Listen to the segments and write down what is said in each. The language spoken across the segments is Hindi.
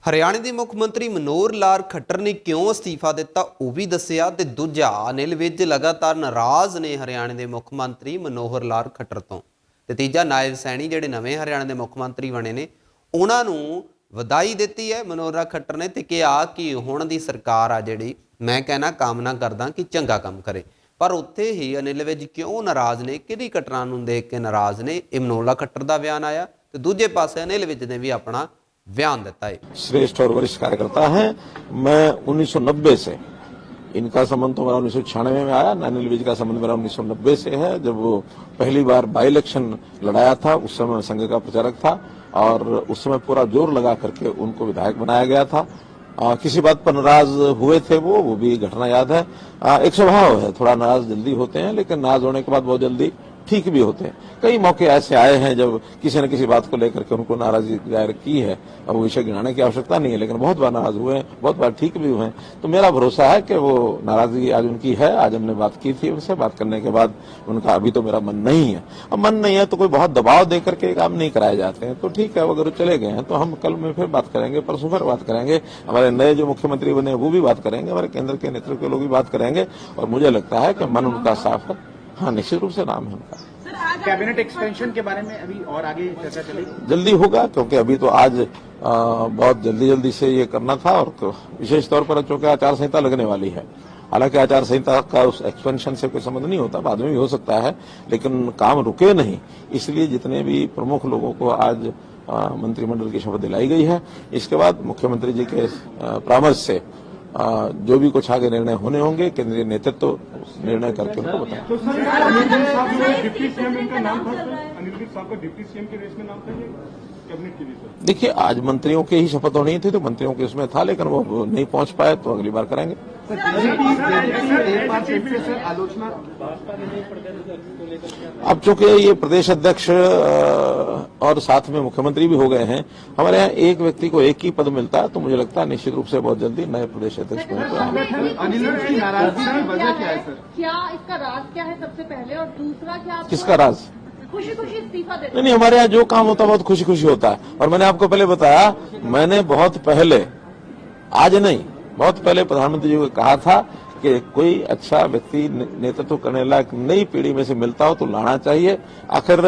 हरियाणे के मुख मंत्री मनोहर लाल खट्टर ने क्यों अस्तीफा दिता वह भी दसिया ते दूजा अनिल विज लगातार नाराज ने हरियाणे के मुख मंत्री मनोहर लाल खट्टर तो ते तीजा नायब सैनी जिहड़े नवे हरियाणे के मुख मंत्री बने ने उन्हां नूं वधाई दित्ती है मनोहर लाल खट्टर ने ते कहा कि हुण दी सरकार आ जिहड़ी मैं कहना कामना करदा कि चंगा काम करे। पर उत्थे ही अनिल विज क्यों नाराज ने किहड़ी घटना नूं देख के नाराज ने ये मनोहर लाल खट्टर का बयान आया तो दूजे पासे अनिल विज ने भी अपना बयान देता है। श्रेष्ठ और वरिष्ठ कार्यकर्ता हैं। मैं 1990 से, इनका संबंध तो मेरा 1996 में आया, अनिल विज का संबंध मेरा 1990 से है। जब वो पहली बार बाई इलेक्शन लड़ाया था उस समय मैं संघ का प्रचारक था और उस समय पूरा जोर लगा करके उनको विधायक बनाया गया था। किसी बात पर नाराज हुए थे वो भी घटना याद है। एक स्वभाव है, थोड़ा नाराज जल्दी होते हैं लेकिन नाराज होने के बाद बहुत जल्दी ठीक भी होते हैं। कई मौके ऐसे आए हैं जब किसी न किसी बात को लेकर के उनको नाराजगी जाहिर की है और वो विषय गिनाने की आवश्यकता नहीं है, लेकिन बहुत बार नाराज हुए हैं, बहुत बार ठीक भी हुए हैं। तो मेरा भरोसा है कि वो नाराजगी आज उनकी है। आज हमने बात की थी उनसे, बात करने के बाद उनका अभी तो मेरा मन नहीं है। अब मन नहीं है तो कोई बहुत दबाव दे करके काम नहीं कराए जाते हैं। तो ठीक है, अगर चले गए हैं तो हम कल में फिर बात करेंगे, परसों फिर बात करेंगे। हमारे नए जो मुख्यमंत्री बने वो भी बात करेंगे, हमारे केंद्र के नेतृत्व के लोग भी बात करेंगे और मुझे लगता है कि मन उनका साफ है। हाँ, निश्चित रूप से नाम है उनका। कैबिनेट एक्सपेंशन के बारे में अभी और आगे चर्चा चलेगी? जल्दी होगा, क्योंकि अभी तो आज बहुत जल्दी से ये करना था और विशेष तौर पर चूंकि आचार संहिता लगने वाली है। हालांकि आचार संहिता का उस एक्सपेंशन से कोई संबंध नहीं होता, बाद में भी हो सकता है, लेकिन काम रुके नहीं। इसलिए जितने भी प्रमुख लोगों को आज मंत्रिमंडल की शपथ दिलाई गई है, इसके बाद मुख्यमंत्री जी के परामर्श से जो भी कुछ आगे निर्णय होने होंगे केंद्रीय नेतृत्व निर्णय करके उनको बताएं। तो सर, अनिल विज साहब जो डिप्टी सीएम इनका नाम था सर, अनिल विज साहब का डिप्टी सीएम के रेस में नाम था ये कैबिनेट के लिए सर? देखिए, आज मंत्रियों की ही शपथ होनी थी तो मंत्रियों के उसमें था, लेकिन वो नहीं पहुंच पाए तो अगली बार करेंगे। आलोचना अब चूंकि ये प्रदेश अध्यक्ष और साथ में मुख्यमंत्री भी हो गए हैं, हमारे यहाँ एक व्यक्ति को एक ही पद मिलता है, तो मुझे लगता है निश्चित रूप से बहुत जल्दी नए प्रदेश अध्यक्ष होंगे। अनिल विज की नाराजगी की वजह क्या है सर? क्या इसका राज क्या है सबसे पहले, और दूसरा क्या किसका राज? खुशी खुशी इस्तीफा देते? नहीं, हमारे यहाँ जो काम होता है बहुत खुशी खुशी होता है। और मैंने आपको पहले बताया, मैंने बहुत पहले, आज नहीं, बहुत पहले प्रधानमंत्री जी को कहा था कि कोई अच्छा व्यक्ति नेतृत्व करने लायक नई पीढ़ी में से मिलता हो तो लाना चाहिए। आखिर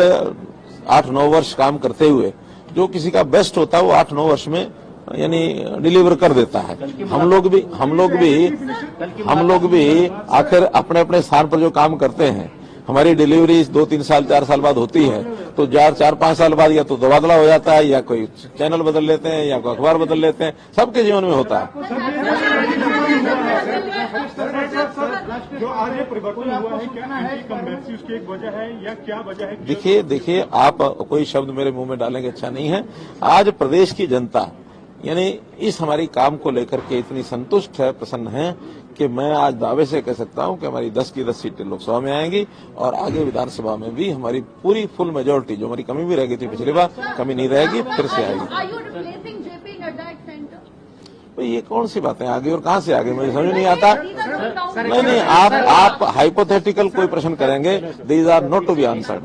8-9 वर्ष काम करते हुए जो किसी का बेस्ट होता है वो 8-9 वर्ष में यानी डिलीवर कर देता है। हम लोग भी आखिर अपने अपने स्थान पर जो काम करते हैं, हमारी डिलीवरी 2-3 साल 4 साल बाद होती है, तो 4-5 साल बाद या तो तबादला हो जाता है या कोई चैनल बदल लेते हैं या कोई अखबार बदल लेते हैं। सबके जीवन में होता है। जो आज ये परिवर्तन हुआ है, क्या इनकी कमबैक्सी उसकी एक वजह है या क्या वजह है? देखिए, आप कोई शब्द मेरे मुंह में डालेंगे अच्छा नहीं है। आज प्रदेश की जनता यानी इस हमारी काम को लेकर के इतनी संतुष्ट है, प्रसन्न है कि मैं आज दावे से कह सकता हूं कि हमारी 10 की 10 सीटें लोकसभा में आएंगी और आगे विधानसभा में भी हमारी पूरी फुल मेजोरिटी, जो हमारी कमी भी रह गई थी पिछली बार, कमी नहीं रहेगी, फिर से आएगी। ये कौन सी बातें आगे और कहां से आगे, मुझे समझ नहीं आता। नहीं, आप हाइपोथेटिकल कोई प्रश्न करेंगे, these are not to be answered.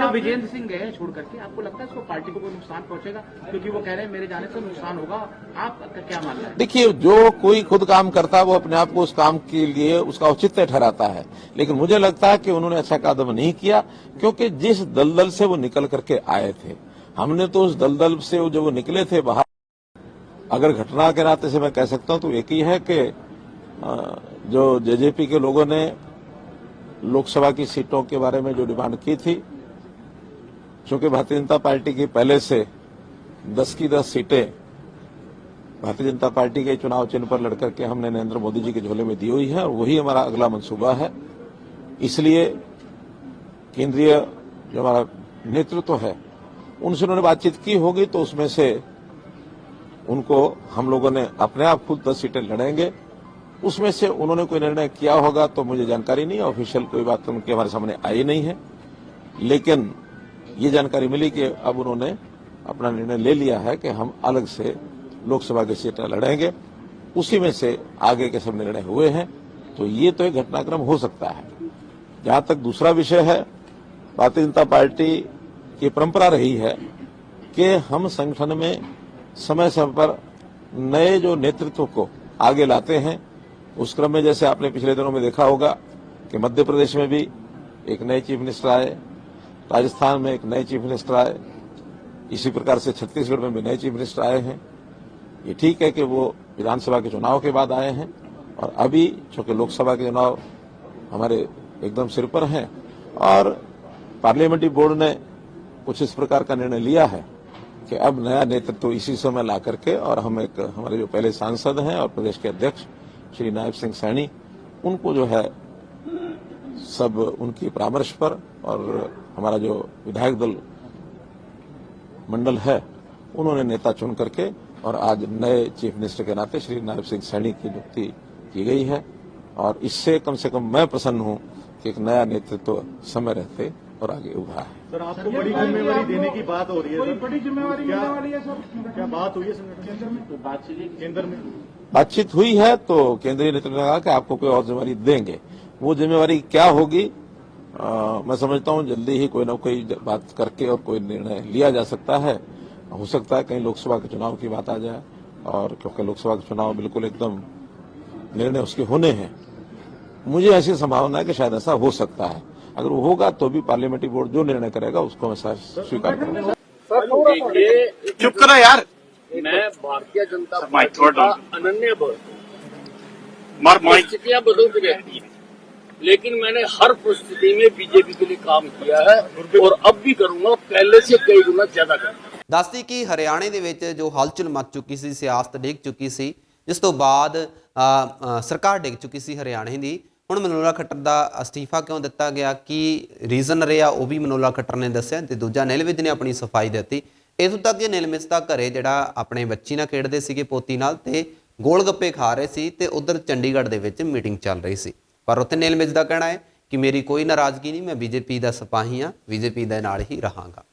Vijendra Singh गए छोड़ करके, आपको लगता है इसको पार्टी को कोई नुकसान पहुंचेगा? क्योंकि वो कह रहे हैं मेरे जाने से नुकसान होगा, आपका क्या मानना है? देखिए, जो कोई खुद काम करता है वो अपने आप को उस काम के लिए उसका औचित्य ठहराता है, लेकिन मुझे लगता है कि उन्होंने अच्छा कदम नहीं किया, क्योंकि जिस दलदल से वो निकल करके आए थे, हमने तो उस दलदल से जब वो निकले थे बाहर, अगर घटना के नाते से मैं कह सकता हूं तो एक ही है कि जो जेजेपी के लोगों ने लोकसभा की सीटों के बारे में जो डिमांड की थी, चूंकि भारतीय जनता पार्टी की पहले से 10 की 10 सीटें भारतीय जनता पार्टी के चुनाव चिन्ह पर लड़कर के हमने नरेंद्र मोदी जी के झोले में दी हुई है और वही हमारा अगला मंसूबा है। इसलिए केंद्रीय जो हमारा नेतृत्व है उनसे उन्होंने बातचीत की होगी, तो उसमें से उनको हम लोगों ने अपने आप खुद 10 सीटें लड़ेंगे, उसमें से उन्होंने कोई निर्णय किया होगा तो मुझे जानकारी नहीं है। ऑफिशियल कोई बात उनके हमारे सामने आई नहीं है, लेकिन ये जानकारी मिली कि अब उन्होंने अपना निर्णय ले लिया है कि हम अलग से लोकसभा की सीटें लड़ेंगे। उसी में से आगे के सब निर्णय हुए हैं, तो ये तो एक घटनाक्रम हो सकता है। जहां तक दूसरा विषय है, भारतीय जनता पार्टी की परंपरा रही है कि हम संगठन में समय समय पर नए जो नेतृत्व को आगे लाते हैं। उस क्रम में जैसे आपने पिछले दिनों में देखा होगा कि मध्य प्रदेश में भी एक नए चीफ मिनिस्टर आए, राजस्थान में एक नए चीफ मिनिस्टर आए, इसी प्रकार से छत्तीसगढ़ में भी नए चीफ मिनिस्टर आए हैं। ये ठीक है कि वो विधानसभा के चुनाव के बाद आए हैं, और अभी चूंकि लोकसभा के चुनाव हमारे एकदम सिर पर हैं और पार्लियामेंट्री बोर्ड ने कुछ इस प्रकार का निर्णय लिया है कि अब नया नेतृत्व इसी समय ला करके, और हम एक हमारे जो पहले सांसद हैं और प्रदेश के अध्यक्ष श्री नायब सिंह सैनी, उनको जो है सब उनकी परामर्श पर, और हमारा जो विधायक दल मंडल है उन्होंने नेता चुन करके, और आज नए चीफ मिनिस्टर के नाते श्री नायब सिंह सैनी की नियुक्ति की गई है। और इससे कम से कम मैं प्रसन्न हूं कि एक नया नेतृत्व समय रहते और आगे उभरा है। सर, आपको बड़ी जिम्मेवारी देने की बात हो रही है। कोई सर, बड़ी जिम्मेवारी मिलने वाली है सर? क्या बात हुई है संगठन में? तो बात चलिए केंद्र में बातचीत हुई है तो केंद्रीय नेतृत्व ने कहा कि आपको कोई और जिम्मेवारी देंगे। वो जिम्मेवारी क्या होगी, मैं समझता हूं जल्दी ही कोई ना कोई बात करके और कोई निर्णय लिया जा सकता है। हो सकता है कहीं लोकसभा के चुनाव की बात आ जाए, और क्योंकि लोकसभा के चुनाव बिल्कुल एकदम निर्णय उसके होने हैं, मुझे ऐसी संभावना है कि शायद ऐसा हो सकता है। अगर वो होगा तो भी पार्लियामेंट्री बोर्ड जो निर्णय करेगा उसको मैं स्वीकार करूंगा। देखिए, चुप करो यार। मैं भारतीय जनता पार्टी का अनन्य भक्त हूं। परिस्थितियां बदलती रहती हैं, लेकिन मैंने हर परिस्थिति में बीजेपी के लिए काम किया है और अब भी करूंगा, पहले से कई गुना ज्यादा करूंगा। ਦੱਸਦੀ ਕਿ ਹਰਿਆਣੇ ਦੇ ਵਿੱਚ ਜੋ ਹਲਚਲ ਮਚ ਚੁੱਕੀ ਸੀ, ਸਿਆਸਤ ਡਿੱਗ ਚੁੱਕੀ ਸੀ, ਜਿਸ ਤੋਂ ਬਾਅਦ ਸਰਕਾਰ ਡਿੱਗ ਚੁੱਕੀ ਸੀ ਹਰਿਆਣੇ ਦੀ। ਹੁਣ ਮਨੋਹਰ ਖੱਟਰ ਦਾ ਅਸਤੀਫਾ ਕਿਉਂ ਦਿੱਤਾ ਗਿਆ, ਕੀ ਰੀਜ਼ਨ ਰਿਹਾ, ਉਹ ਵੀ ਮਨੋਹਰ ਖੱਟਰ ਨੇ ਦੱਸਿਆ। ਤੇ ਦੂਜਾ ਨੀਲ ਵਿਜ ਨੇ ਆਪਣੀ ਸਫਾਈ ਦਿੱਤੀ। ਇੱਥੋਂ ਤੱਕ ਕਿ ਨੀਲ ਵਿਜ ਦਾ ਘਰੇ ਜਿਹੜਾ ਆਪਣੇ ਬੱਚੀ ਨਾਲ ਖੇਡਦੇ ਸੀਗੇ, ਪੋਤੀ ਨਾਲ, ਤੇ ਗੋਲ ਗੱਪੇ ਖਾ ਰਹੇ ਸੀ, ਤੇ ਉਧਰ ਚੰਡੀਗੜ੍ਹ ਦੇ ਵਿੱਚ ਮੀਟਿੰਗ ਚੱਲ ਰਹੀ ਸੀ। ਪਰ ਉੱਥੇ ਨੀਲ ਵਿਜ ਦਾ ਕਹਿਣਾ ਹੈ ਕਿ ਮੇਰੀ ਕੋਈ ਨਾਰਾਜ਼ਗੀ ਨਹੀਂ, ਮੈਂ ਬੀਜੇਪੀ ਦਾ ਸਿਪਾਹੀ ਹਾਂ, ਬੀਜੇਪੀ ਦੇ ਨਾਲ ਹੀ ਰਹਾਂਗਾ।